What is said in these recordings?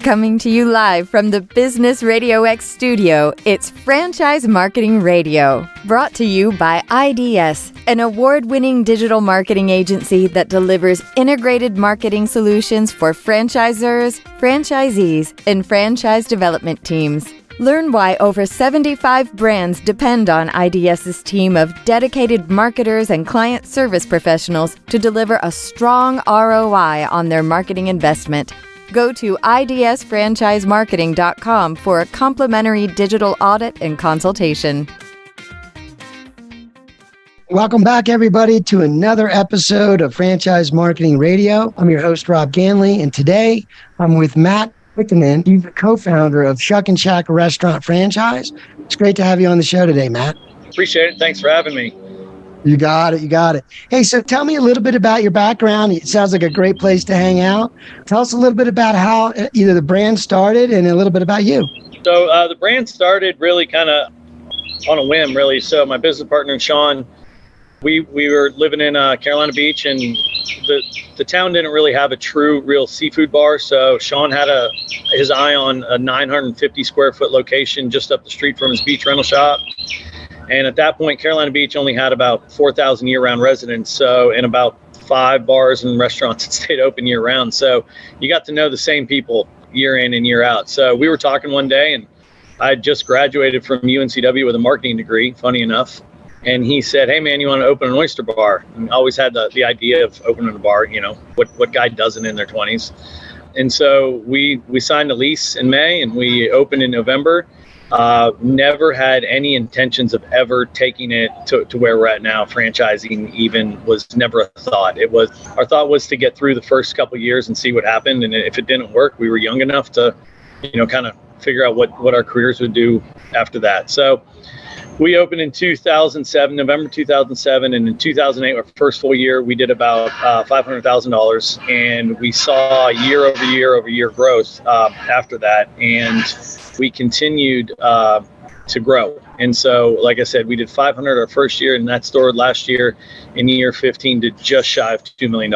Coming to you live from the Business RadioX studio, it's Franchise Marketing Radio, brought to you by IDS, an award-winning digital marketing agency that delivers integrated marketing solutions for franchisors, franchisees, and franchise development teams. Learn why over 75 brands depend on IDS's team of dedicated marketers and client service professionals to deliver a strong ROI on their marketing investment. Go to idsfranchisemarketing.com for a complimentary digital audit and consultation. Welcome back, everybody, to another episode of Franchise Marketing Radio. I'm your host, Rob Ganley, and today I'm with Matt Piccinin. He's the co-founder of Shuckin Shack Restaurant Franchise. It's great to have you on the show today, Matt. Appreciate it. Thanks for having me. You got it. Hey, so tell me a little bit about your background. It sounds like a great place to hang out. Tell us a little bit about how either the brand started and a little bit about you. So the brand started really kind of on a whim, really. So my business partner, Sean, we were living in Carolina Beach, and the town didn't really have a real seafood bar. So Sean had his eye on a 950 square foot location just up the street from his beach rental shop. And at that point, Carolina Beach only had about 4,000 year-round residents, so and about 5 bars and restaurants that stayed open year-round. So you got to know the same people year in and year out. So we were talking one day, and I had just graduated from UNCW with a marketing degree, funny enough. And he said, "Hey, man, you want to open an oyster bar?" And I always had the idea of opening a bar. You know, what guy doesn't in their 20s? And so we signed a lease in May, and we opened in November. Never had any intentions of ever taking it to where we're at now. Franchising even was never a thought. Our thought was to get through the first couple of years and see what happened. And if it didn't work, we were young enough to, kind of figure out what our careers would do after that. So we opened in 2007, November 2007, and in 2008, our first full year, we did about $500,000, and we saw year-over-year growth after that, and we continued to grow. And so, like I said, we did 500 our first year, and that store last year in year 15 did just shy of $2 million.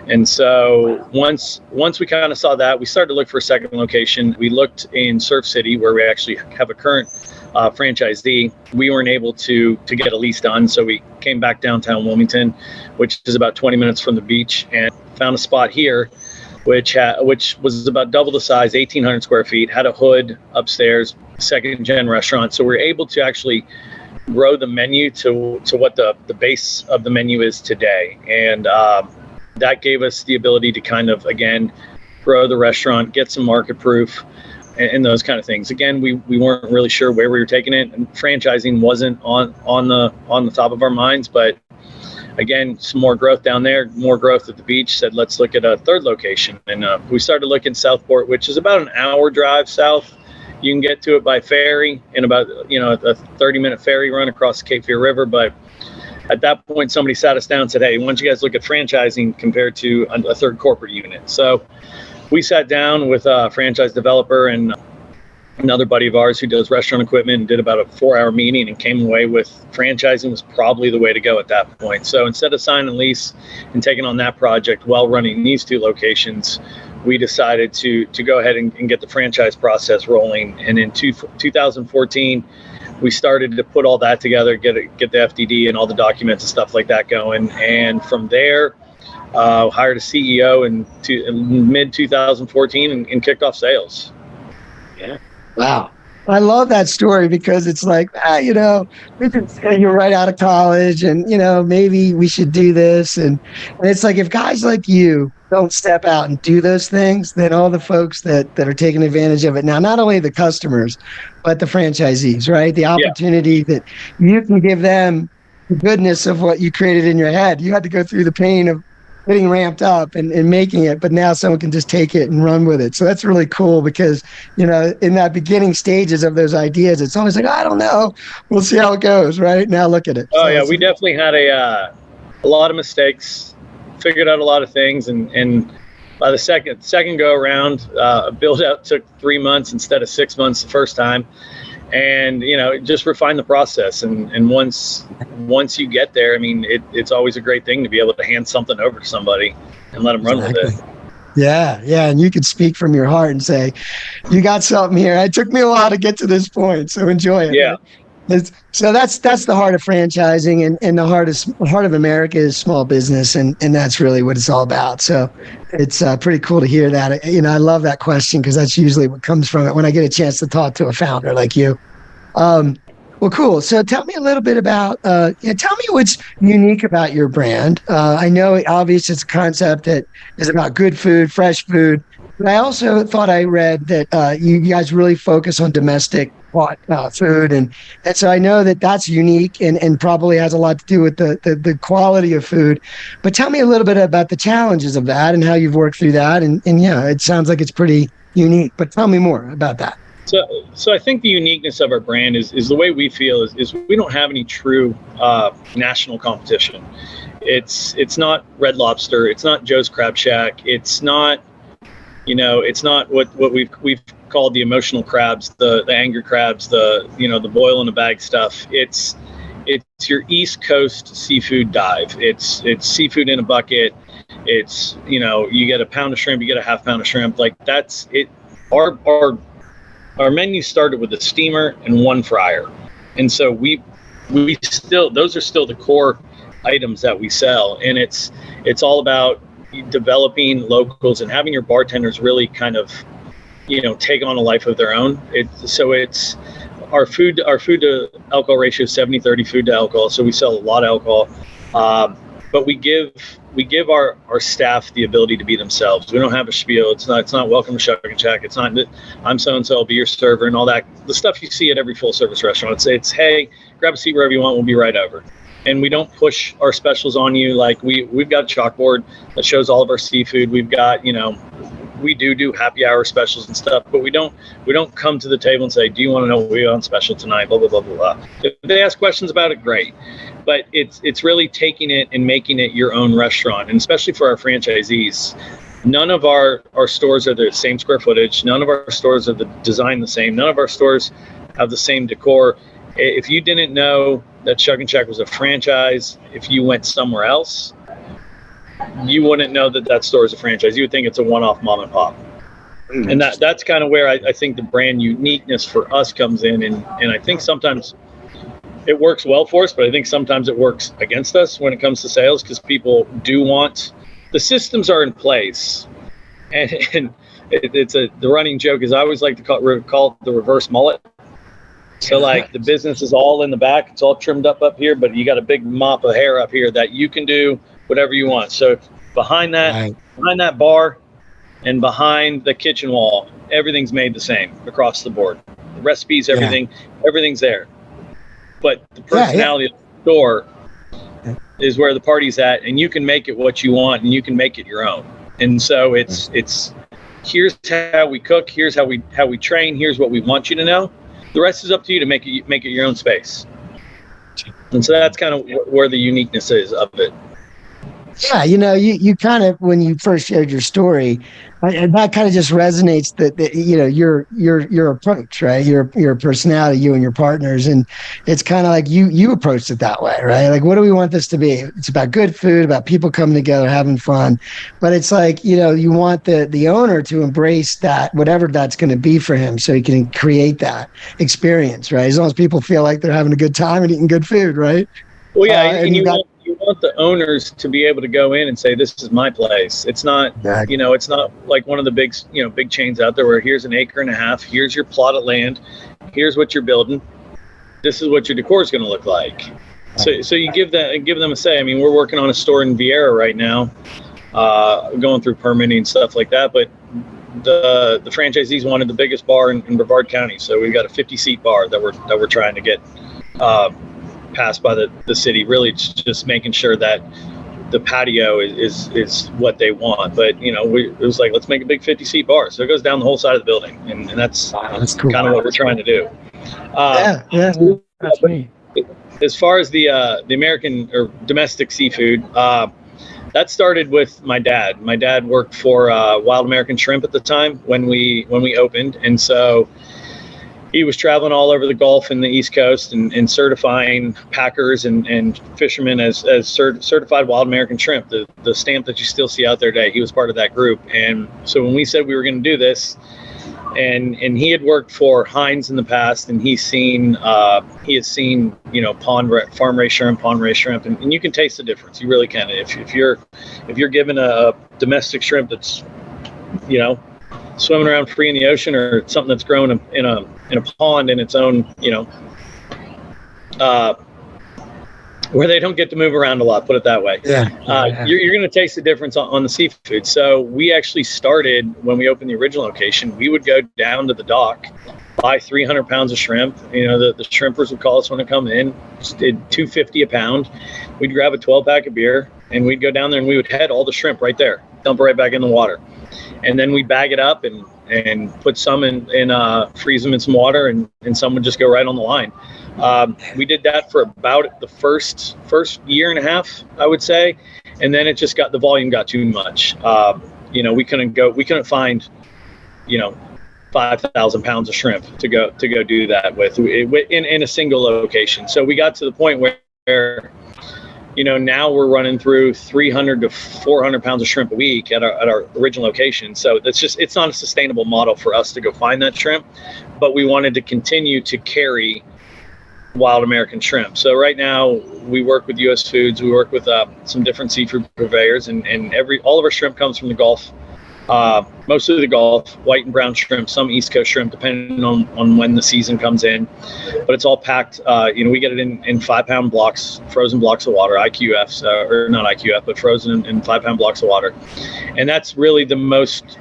And so once we kind of saw that, we started to look for a second location. We looked in Surf City, where we actually have a current franchisee. We weren't able to get a lease done, so we came back downtown Wilmington, which is about 20 minutes from the beach, and found a spot here, which was about double the size, 1,800 square feet, had a hood upstairs, second-gen restaurant. So we're able to actually grow the menu to what the base of the menu is today, and that gave us the ability to kind of, again, grow the restaurant, get some market proof, and those kind of things. Again, we weren't really sure where we were taking it, and franchising wasn't on the top of our minds. But again, some more growth down there, more growth at the beach. Said, let's look at a third location, and we started looking Southport, which is about an hour drive south. You can get to it by ferry in about a 30-minute ferry run across the Cape Fear River. But at that point, somebody sat us down and said, "Hey, why don't you guys look at franchising compared to a third corporate unit?" So we sat down with a franchise developer and another buddy of ours who does restaurant equipment, and did about a 4-hour meeting, and came away with franchising was probably the way to go at that point. So instead of signing a lease and taking on that project while running these 2 locations, we decided to go ahead and get the franchise process rolling. And in 2014, we started to put all that together, get the FDD and all the documents and stuff like that going. And from there, hired a CEO in mid 2014 and kicked off sales. Yeah. Wow. I love that story, because it's like, you're right out of college, and, maybe we should do this. And it's like, if guys like you don't step out and do those things, then all the folks that are taking advantage of it now, not only the customers, but the franchisees, right? The opportunity that you can give them the goodness of what you created in your head. You had to go through the pain of getting ramped up and making it, but now someone can just take it and run with it. So that's really cool, because, in that beginning stages of those ideas, it's always like, I don't know, we'll see how it goes, right? Now look at it. Oh, yeah, we definitely had a lot of mistakes, figured out a lot of things, and by the second go around, build out took 3 months instead of 6 months the first time. And, just refine the process. And once you get there, I mean, it's always a great thing to be able to hand something over to somebody and let them run with it. Yeah, yeah, and you could speak from your heart and say, "You got something here." It took me a while to get to this point, so enjoy it. Yeah. So that's the heart of franchising, and the heart of America is small business, and that's really what it's all about. So it's pretty cool to hear that. I love that question because that's usually what comes from it when I get a chance to talk to a founder like you. Well, cool. So tell me a little bit about, tell me what's unique about your brand. I know obviously it's a concept that is about good food, fresh food, but I also thought I read that you guys really focus on domestic food. And so I know that that's unique and probably has a lot to do with the quality of food. But tell me a little bit about the challenges of that and how you've worked through that. And yeah, it sounds like it's pretty unique, but tell me more about that. So I think the uniqueness of our brand is the way we feel is we don't have any true national competition. It's not Red Lobster. It's not Joe's Crab Shack. It's not, it's not what we've called the emotional crabs, the angry crabs, the boil in a bag stuff. It's your East Coast seafood dive. It's seafood in a bucket. It's, you get a pound of shrimp, you get a half pound of shrimp. Like that's it. Our menu started with a steamer and one fryer. And so we still, those are still the core items that we sell. And it's all about developing locals and having your bartenders really kind of, take on a life of their own. It's our food to alcohol ratio is 70-30 food to alcohol. So we sell a lot of alcohol. But we give our staff the ability to be themselves. We don't have a spiel. It's not welcome to Shuckin Shack. It's not I'm so-and-so, I'll be your server and all that. The stuff you see at every full service restaurant. It's hey, grab a seat wherever you want. We'll be right over. And we don't push our specials on you. Like we've got a chalkboard that shows all of our seafood. We've got, we do happy hour specials and stuff, but we don't come to the table and say, do you want to know what we have on special tonight? Blah, blah, blah, blah, blah. If they ask questions about it, great. But it's really taking it and making it your own restaurant. And especially for our franchisees, none of our stores are the same square footage. None of our stores are designed the same. None of our stores have the same decor. If you didn't know that Shuckin Shack was a franchise, if you went somewhere else, you wouldn't know that store is a franchise. You would think it's a one-off mom and pop. And that's kind of where I think the brand uniqueness for us comes in. And I think sometimes it works well for us, but I think sometimes it works against us when it comes to sales because people do want the systems are in place. And the running joke is I always like to call it the reverse mullet. So like the business is all in the back, it's all trimmed up here, but you got a big mop of hair up here that you can do whatever you want. So behind that bar and behind the kitchen wall, everything's made the same across the board. The recipes, everything's there. But the personality of the store is where the party's at, and you can make it what you want, and you can make it your own. And so it's here's how we cook, here's how we train, here's what we want you to know. The rest is up to you to make it your own space. And so that's kind of where the uniqueness is of it. Yeah, you kind of, when you first shared your story, that kind of just resonates that your approach, right? Your personality, you and your partners, and it's kind of like you approached it that way, right? Like, what do we want this to be? It's about good food, about people coming together, having fun, but it's like you want the owner to embrace that, whatever that's going to be for him, so he can create that experience, right? As long as people feel like they're having a good time and eating good food, right? Well, yeah, and you want the owners to be able to go in and say, this is my place. It's not, it's not like one of the big chains out there where here's an acre and a half, here's your plot of land, here's what you're building, this is what your decor is going to look like. So you give them a say. I mean, we're working on a store in Viera right now, going through permitting and stuff like that, but the franchisees wanted the biggest bar in Brevard County, so we've got a 50-seat bar that we're trying to get passed by the city. Really just making sure that the patio is what they want. But it was like, let's make a big 50-seat bar, so it goes down the whole side of the building, and that's cool. Kind of what we're trying to do. That's me. As far as the American or domestic seafood, that started with my dad. My dad worked for Wild American Shrimp at the time when we opened, and so he was traveling all over the Gulf and the East Coast and certifying packers and fishermen as certified wild American shrimp, the stamp that you still see out there today. He was part of that group. And so when we said we were going to do this, and he had worked for Heinz in the past, and he had seen farm raised shrimp, pond raised shrimp, and you can taste the difference. You really can. If you're given a domestic shrimp that's swimming around free in the ocean, or something that's grown in a pond in its own, where they don't get to move around a lot, put it that way. You're going to taste the difference on the seafood. So we actually started, when we opened the original location, we would go down to the dock, buy 300 pounds of shrimp. The shrimpers would call us when they come in, did $2.50 a pound. We'd grab a 12-pack of beer, and we'd go down there, and we would head all the shrimp right there, dump it right back in the water. And then we bag it up and put some in freeze them in some water, and some would just go right on the line. We did that for about the first year and a half, I would say. And then the volume got too much. We couldn't find, 5,000 pounds of shrimp to go do that with in a single location. So we got to the point where, now we're running through 300 to 400 pounds of shrimp a week at our original location. So it's not a sustainable model for us to go find that shrimp, but we wanted to continue to carry wild American shrimp. So right now we work with U.S. Foods. We work with some different seafood purveyors, and all of our shrimp comes from the Gulf. Mostly the Gulf, white and brown shrimp, some East Coast shrimp, depending on when the season comes in. But it's all packed. We get it in 5-pound blocks, frozen blocks of water, IQFs, or not IQF, but frozen in 5-pound blocks of water. And that's really the most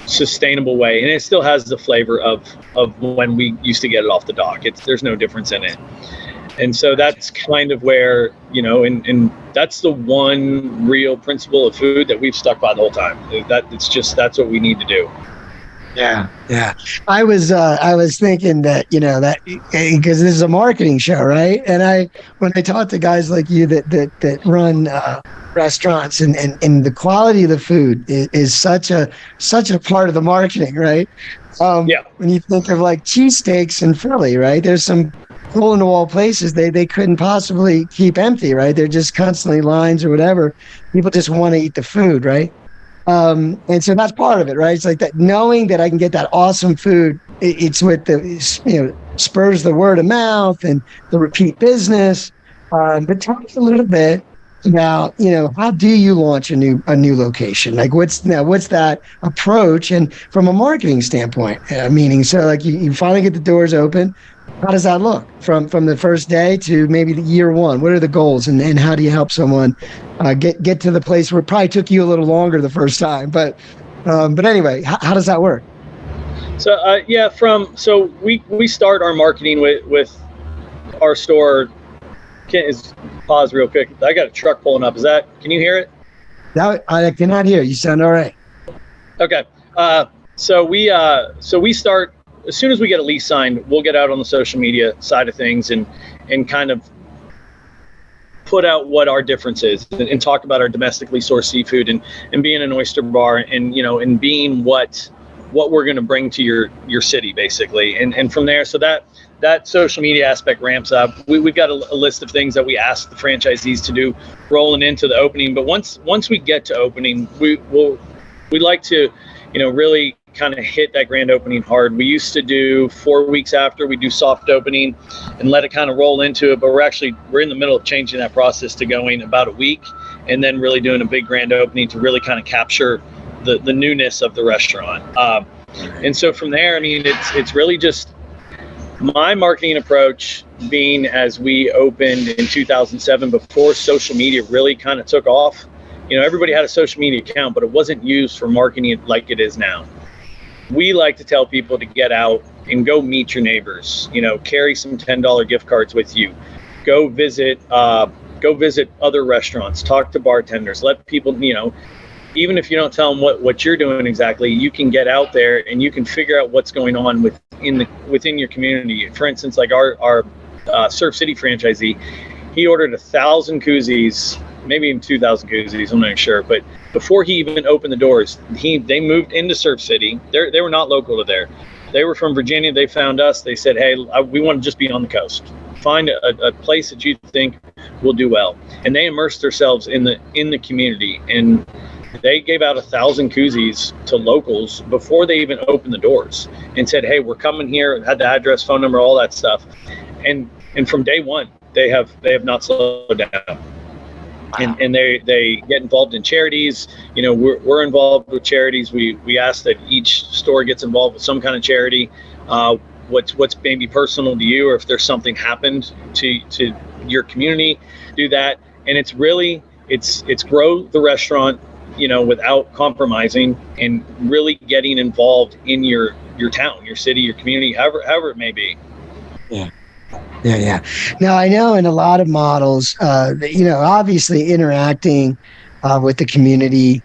sustainable way. And it still has the flavor of when we used to get it off the dock. There's no difference in it. And so that's kind of where, and that's the one real principle of food that we've stuck by the whole time. That's what we need to do. Yeah. I was thinking that, because this is a marketing show, right? And when I talk to guys like you that run restaurants, and the quality of the food is such a part of the marketing, right? When you think of like cheesesteaks in Philly, right? There's some hole in the wall places they couldn't possibly keep empty, right? They're just constantly lines or whatever. People just want to eat the food, right? And so that's part of it, right? It's like that, knowing that I can get that awesome food. It's with the, spurs the word of mouth and the repeat business. But talk a little bit about, how do you launch a new location? Like what's that approach? And from a marketing standpoint, meaning, so like you finally get the doors open. How does that look from the first day to maybe the year one? What are the goals, and how do you help someone get to the place where it probably took you a little longer the first time? But anyway, how does that work? So we start our marketing with our store. Pause real quick. I got a truck pulling up. Can you hear it? No, I cannot hear. You sound all right. Okay. So we start. As soon as we get a lease signed, we'll get out on the social media side of things and kind of put out what our difference is and talk about our domestically sourced seafood and being an oyster bar and being what we're going to bring to your city, basically. And from there, so that social media aspect ramps up. We've got a list of things that we ask the franchisees to do rolling into the opening. But once we get to opening, we'd like to, really kind of hit that grand opening hard. We used to do 4 weeks after we do soft opening and let it kind of roll into it, but we're in the middle of changing that process to going about a week and then really doing a big grand opening to really kind of capture the newness of the restaurant. And so from there, it's really just my marketing approach being, as we opened in 2007, before social media really kind of took off. Everybody had a social media account, but it wasn't used for marketing like it is now. We like to tell people to get out and go meet your neighbors, carry some $10 gift cards with you, go visit other restaurants, talk to bartenders, let people, even if you don't tell them what you're doing exactly, you can get out there and you can figure out what's going on within your community. For instance, like our Surf City franchisee, he ordered 1,000 koozies, maybe even 2,000 koozies, I'm not sure. But before he even opened the doors, they moved into Surf City. They were not local to there. They were from Virginia. They found us. They said, hey, we want to just be on the coast. Find a place that you think will do well. And they immersed themselves in the community. And they gave out 1,000 koozies to locals before they even opened the doors and said, hey, we're coming here, had the address, phone number, all that stuff. And from day one, they have not slowed down. And they get involved in charities. You know, we're involved with charities. We ask that each store gets involved with some kind of charity. What's maybe personal to you, or if there's something happened to your community, do that. And it's really it's grow the restaurant, you know, without compromising, and really getting involved in your town, your city, your community, however it may be. Yeah. Now, I know in a lot of models, you know, obviously interacting with the community,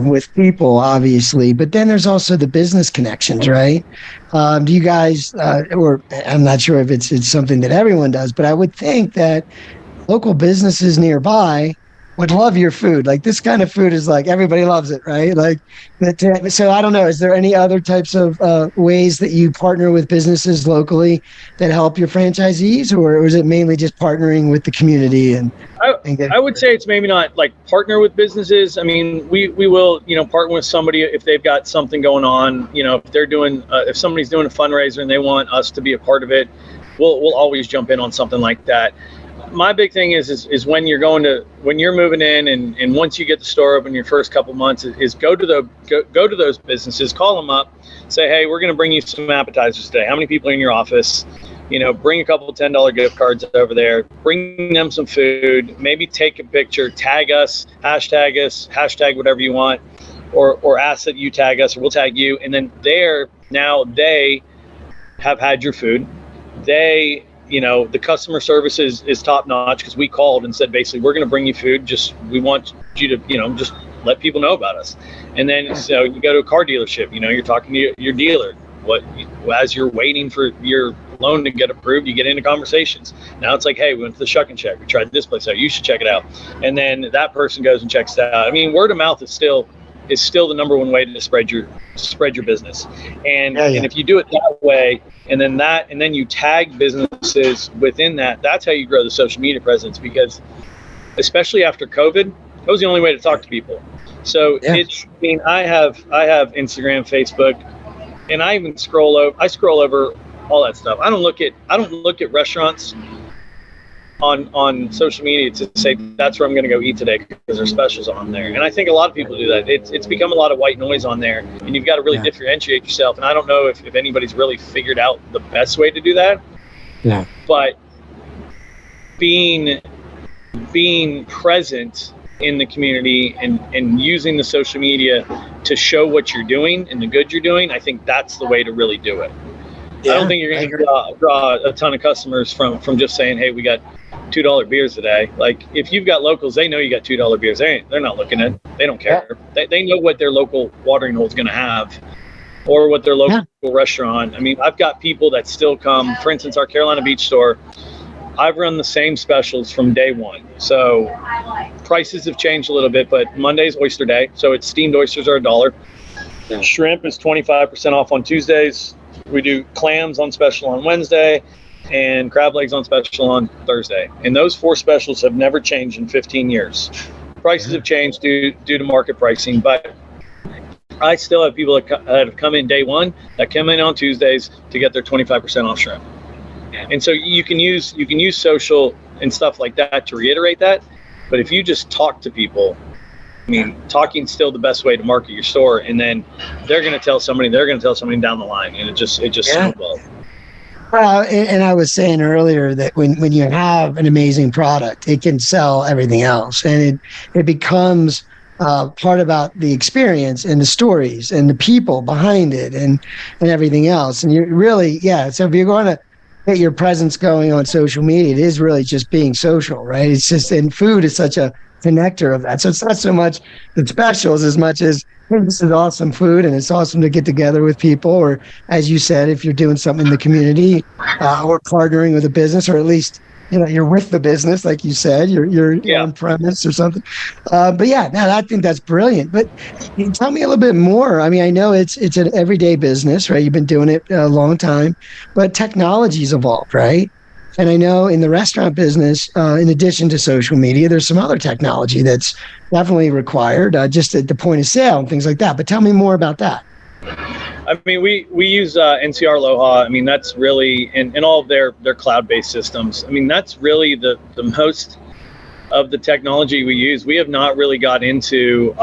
with people, obviously, but then there's also the business connections, right? Do you guys, or I'm not sure if it's something that everyone does, but I would think that local businesses nearby would love your food. Like, this kind of food is like, everybody loves it, right? Like, so I don't know, is there any other types of ways that you partner with businesses locally that help your franchisees, or is it mainly just partnering with the community? I would say it's maybe not like partner with businesses. I mean, we will, you know, partner with somebody if they've got something going on. You know, if they're doing, if somebody's doing a fundraiser and they want us to be a part of it, we'll always jump in on something like that. My big thing is when you're moving in, and once you get the store open your first couple months, is go to those businesses, call them up, say, hey, we're going to bring you some appetizers today. How many people are in your office? You know, bring a couple $10 gift cards over there, bring them some food, maybe take a picture, tag us, hashtag whatever you want, or ask that you tag us, or we'll tag you. And then they have had your food. You know, the customer service is top notch, because we called and said, basically, we're going to bring you food. We want you to, you know, just let people know about us. And then, so you go to a car dealership, you know, you're talking to your dealer. As you're waiting for your loan to get approved, you get into conversations. Now it's like, hey, we went to the Shuckin Shack. We tried this place out. You should check it out. And then that person goes and checks it out. I mean, word of mouth is still the number one way to spread your business. And and if you do it that way, and then you tag businesses within that, that's how you grow the social media presence, because especially after COVID, that was the only way to talk to people. So I have Instagram, Facebook, and I even scroll over all that stuff. I don't look at restaurants on social media to say that's where I'm going to go eat today because there's specials on there. And I think a lot of people do that. It's become a lot of white noise on there, and you've got to really differentiate yourself. And I don't know if anybody's really figured out the best way to do that. Yeah. But being present in the community and using the social media to show what you're doing and the good you're doing, I think that's the way to really do it. Yeah, I don't think you're going to draw a ton of customers from just saying, hey, we got $2 beers today. Like, if you've got locals, they know you got $2 beers. They're not looking at, they don't care. They know what their local watering hole is going to have, or what their local restaurant. I mean, I've got people that still come. For instance, our Carolina Beach store, I've run the same specials from day one. So prices have changed a little bit, but Monday's oyster day. So it's steamed oysters are $1. Shrimp is 25% off on Tuesdays. We do clams on special on Wednesday, and crab legs on special on Thursday. And those 4 specials have never changed in 15 years. Prices have changed due to market pricing, but I still have people that have come in day one that come in on Tuesdays to get their 25% off shrimp. And so you can use social and stuff like that to reiterate that. But if you just talk to people, I mean, talking's still the best way to market your store, and then they're going to tell somebody down the line, and it just snowballs. Well, and I was saying earlier that when you have an amazing product, it can sell everything else, and it becomes part about the experience and the stories and the people behind it and everything else. And you really, so if you're going to get your presence going on social media, it is really just being social, right? It's just, and food is such a connector of that. So it's not so much the specials as much as, hey, this is awesome food and it's awesome to get together with people, or as you said, if you're doing something in the community or partnering with a business, or at least you're with the business, like you said, you're on premise or something. But yeah, no, I think that's brilliant. But tell me a little bit more. I mean, I know it's an everyday business, right? You've been doing it a long time, but technology's evolved, right? And I know in the restaurant business, in addition to social media, there's some other technology that's definitely required, just at the point of sale and things like that. But tell me more about that. I mean, we use NCR Aloha. I mean, that's really in all of their cloud-based systems. I mean, that's really the most of the technology we use. We have not really got into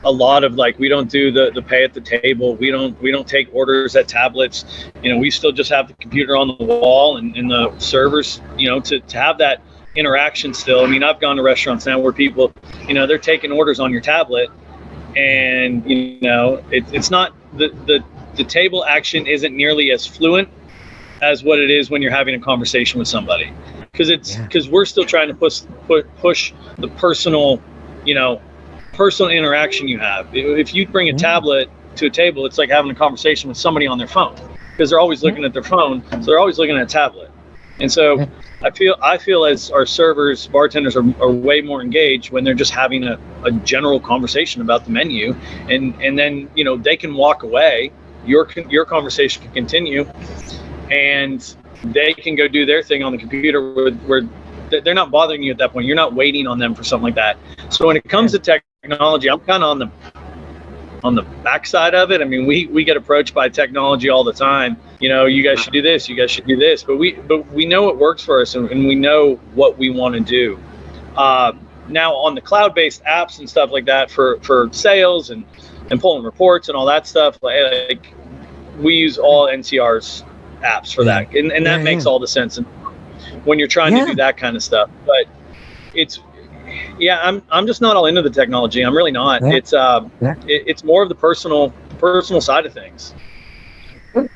a lot of, like, we don't do the pay at the table. We don't take orders at tablets. We still just have the computer on the wall and the servers, to have that interaction still. I mean, I've gone to restaurants now where people, they're taking orders on your tablet, and it's not the table action isn't nearly as fluent as what it is when you're having a conversation with somebody, because we're still trying to push the personal interaction you have. If you bring a tablet to a table, it's like having a conversation with somebody on their phone, because they're always looking at their phone, so they're always looking at a tablet. And so I feel as our servers, bartenders are way more engaged when they're just having a general conversation about the menu, and then they can walk away, your conversation can continue, and they can go do their thing on the computer where they're not bothering you at that point. You're not waiting on them for something like that. So when it comes to technology, I'm kind of on the backside of it. I mean, we get approached by technology all the time. You guys should do this, you guys should do this, but we know what works for us, and we know what we want to do. Now on the cloud-based apps and stuff like that for sales and pulling reports and all that stuff, like we use all NCR's apps for that, and that makes all the sense when you're trying to do that kind of stuff. But I'm just not all into the technology. I'm really not. It's more of the personal side of things.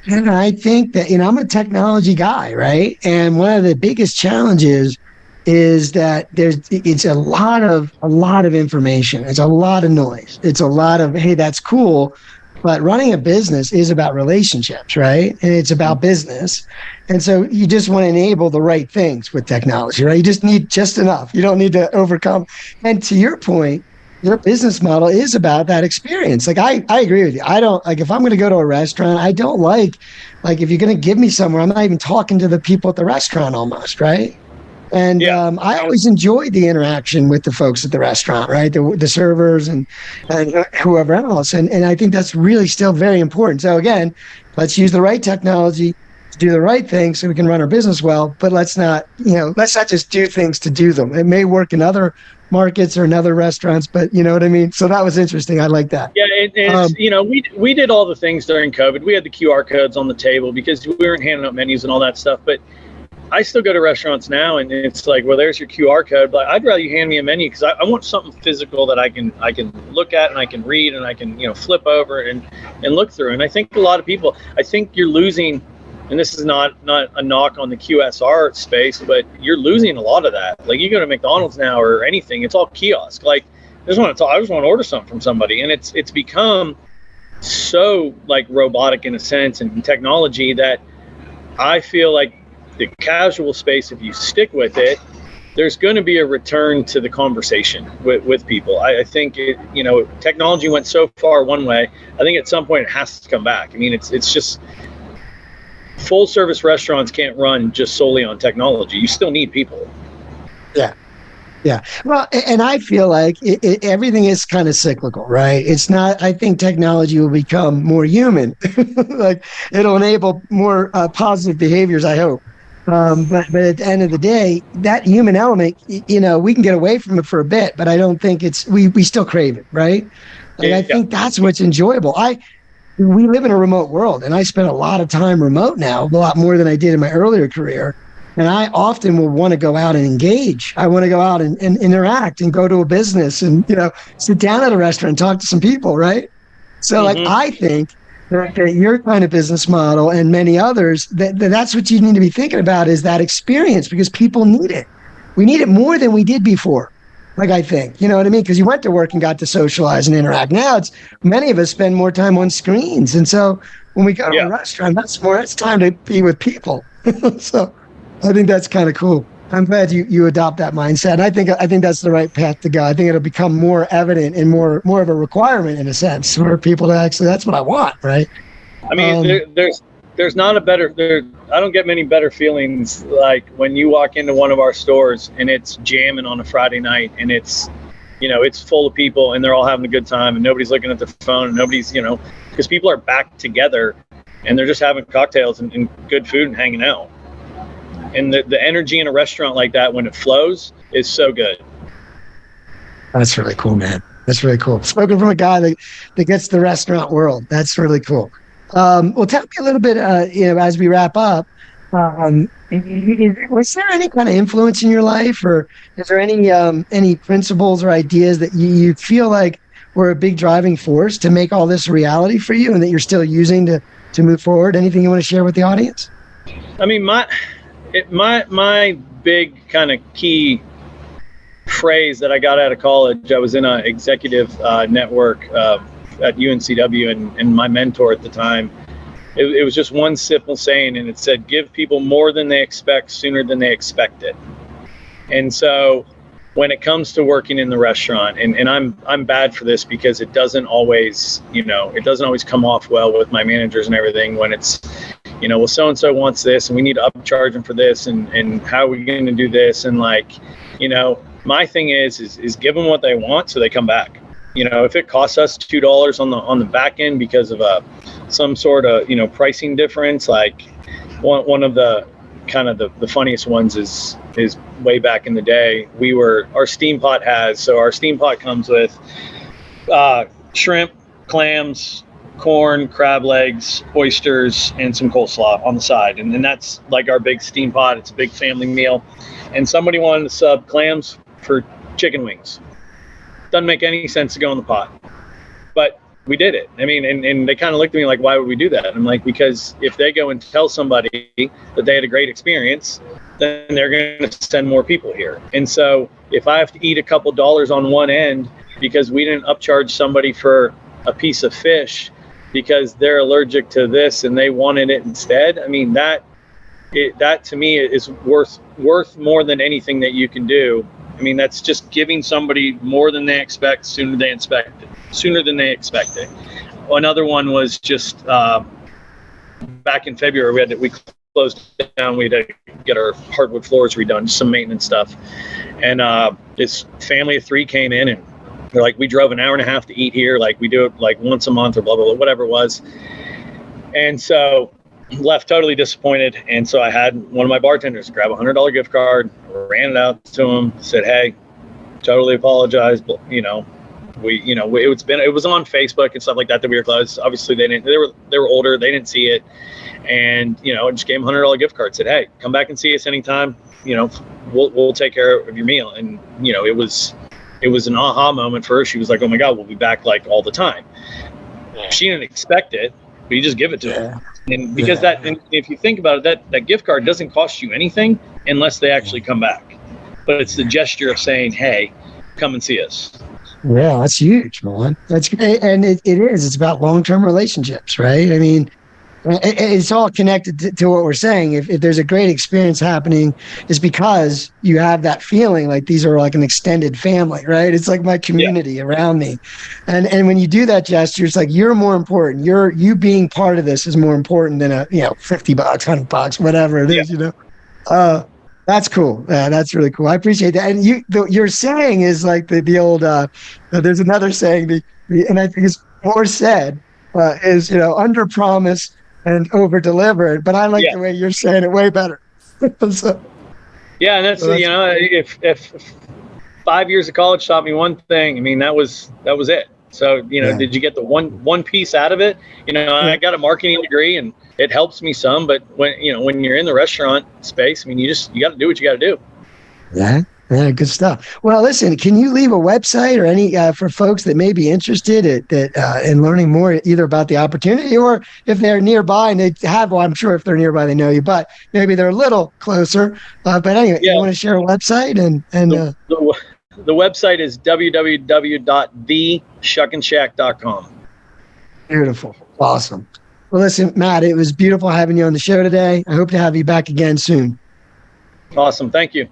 And I think that, I'm a technology guy, right? And one of the biggest challenges is that it's a lot of information. It's a lot of noise. It's a lot of, hey, that's cool. But running a business is about relationships, right? And it's about business. And so you just want to enable the right things with technology, right? You just need just enough. You don't need to overcome. And to your point, your business model is about that experience. Like, I agree with you. I don't, like, if I'm going to go to a restaurant, I don't like if you're going to give me somewhere, I'm not even talking to the people at the restaurant almost, right? And I always enjoyed the interaction with the folks at the restaurant, right? The servers and whoever else. And I think that's really still very important. So again, let's use the right technology to do the right thing so we can run our business well, but let's not just do things to do them. It may work in other markets or in other restaurants, but you know what I mean? So that was interesting. I like that. Yeah, we did all the things during COVID. We had the QR codes on the table because we weren't handing out menus and all that stuff, but I still go to restaurants now, and it's like, well, there's your QR code, but I'd rather you hand me a menu, because I want something physical that I can look at and I can read and I can flip over and look through. And I think a lot of people, I think you're losing, and this is not a knock on the QSR space, but you're losing a lot of that. Like, you go to McDonald's now or anything, it's all kiosk. Like, I just want to order something from somebody, and it's become so like robotic in a sense and technology that I feel like the casual space, if you stick with it, there's going to be a return to the conversation with people. I think technology went so far one way. I think at some point it has to come back. I mean, it's just full service restaurants can't run just solely on technology. You still need people. Yeah. Well, and I feel like everything is kind of cyclical, right? It's not, I think technology will become more human. Like, it'll enable more positive behaviors, I hope. But at the end of the day, that human element, we can get away from it for a bit, but I don't think we still crave it, right? I think that's what's enjoyable. We live in a remote world, and I spend a lot of time remote now, a lot more than I did in my earlier career. And I often will want to go out and engage. I want to go out and interact and go to a business and, sit down at a restaurant and talk to some people, right? So I think that your kind of business model and many others, that's what you need to be thinking about, is that experience, because people need it. We need it more than we did before. Like, I think, you know what I mean? Because you went to work and got to socialize and interact. Now many of us spend more time on screens. And so when we go to a restaurant, that's time to be with people. So I think that's kind of cool. I'm glad you adopt that mindset. And I think that's the right path to go. I think it'll become more evident and more of a requirement in a sense for people to actually, that's what I want, right? I mean, there's not a better, I don't get many better feelings like when you walk into one of our stores and it's jamming on a Friday night and it's, it's full of people and they're all having a good time and nobody's looking at their phone and nobody's, because people are back together and they're just having cocktails and good food and hanging out. And the energy in a restaurant like that when it flows is so good. That's really cool, man. That's really cool. Spoken from a guy that gets the restaurant world. That's really cool. Well, tell me a little bit, as we wrap up, was there any kind of influence in your life, or is there any principles or ideas that you feel like were a big driving force to make all this a reality for you and that you're still using to move forward? Anything you want to share with the audience? I mean, my big kind of key phrase that I got out of college, I was in an executive network at UNCW, and my mentor at the time, it was just one simple saying, and it said, give people more than they expect sooner than they expect it. And so when it comes to working in the restaurant, and I'm bad for this because it doesn't always, it doesn't always come off well with my managers and everything when it's, well, so-and-so wants this and we need to upcharge them for this and how are we going to do this? And my thing is give them what they want so they come back. If it costs us $2 on the back end because of some sort of, pricing difference, like one of the kind of the funniest ones is way back in the day, our steam pot our steam pot comes with shrimp, clams, corn, crab legs, oysters, and some coleslaw on the side. And that's like our big steam pot. It's a big family meal. And somebody wanted to sub clams for chicken wings. Doesn't make any sense to go in the pot. But we did it. I mean, and they kind of looked at me like, why would we do that? And I'm like, because if they go and tell somebody that they had a great experience, then they're going to send more people here. And so if I have to eat a couple dollars on one end because we didn't upcharge somebody for a piece of fish because they're allergic to this and they wanted it instead, I mean, that to me is worth more than anything that you can do. I mean, that's just giving somebody more than they expect sooner than they expect it. Another one was just back in February, we closed down. We had to get our hardwood floors redone, just some maintenance stuff. And this family of three came in and they're like, we drove an hour and a half to eat here. Like we do it like once a month or blah, blah, blah, whatever it was. And so left totally disappointed. And so I had one of my bartenders grab a $100 gift card, ran it out to him, said, hey, totally apologize. But, it was on Facebook and stuff like that we were closed. Obviously they were older. They didn't see it. And, I just gave him a $100 gift card, said, hey, come back and see us anytime. We'll take care of your meal. And, it was an aha moment for her. She was like, oh my God, we'll be back like all the time. She didn't expect it, but you just give it to her. And because and if you think about it, that gift card doesn't cost you anything unless they actually come back. But it's the gesture of saying, hey, come and see us. Yeah, that's huge, man. That's great. And it is. It's about long-term relationships, right? I mean, it's all connected to what we're saying. If there's a great experience happening, it's because you have that feeling like these are like an extended family, right? It's like my community around me. And when you do that gesture, it's like you're more important. You being part of this is more important than a $50, $100, whatever it is, That's cool. Yeah, that's really cool. I appreciate that. And your saying is like the old, there's another saying, and I think it's more said, is, under promise and over delivered. But I like the way you're saying it way better. So, yeah. And that's, if 5 years of college taught me one thing, I mean, that was it. So, did you get the one piece out of it? I got a marketing degree and it helps me some, but when you're in the restaurant space, I mean, you got to do what you got to do. Yeah, good stuff. Well, listen, can you leave a website or any for folks that may be interested in learning more either about the opportunity or if they're nearby and they have, well, I'm sure if they're nearby, they know you, but maybe they're a little closer. But anyway, you want to share a website The website is www.theshuckinshack.com. Beautiful. Awesome. Well, listen, Matt, it was beautiful having you on the show today. I hope to have you back again soon. Awesome. Thank you.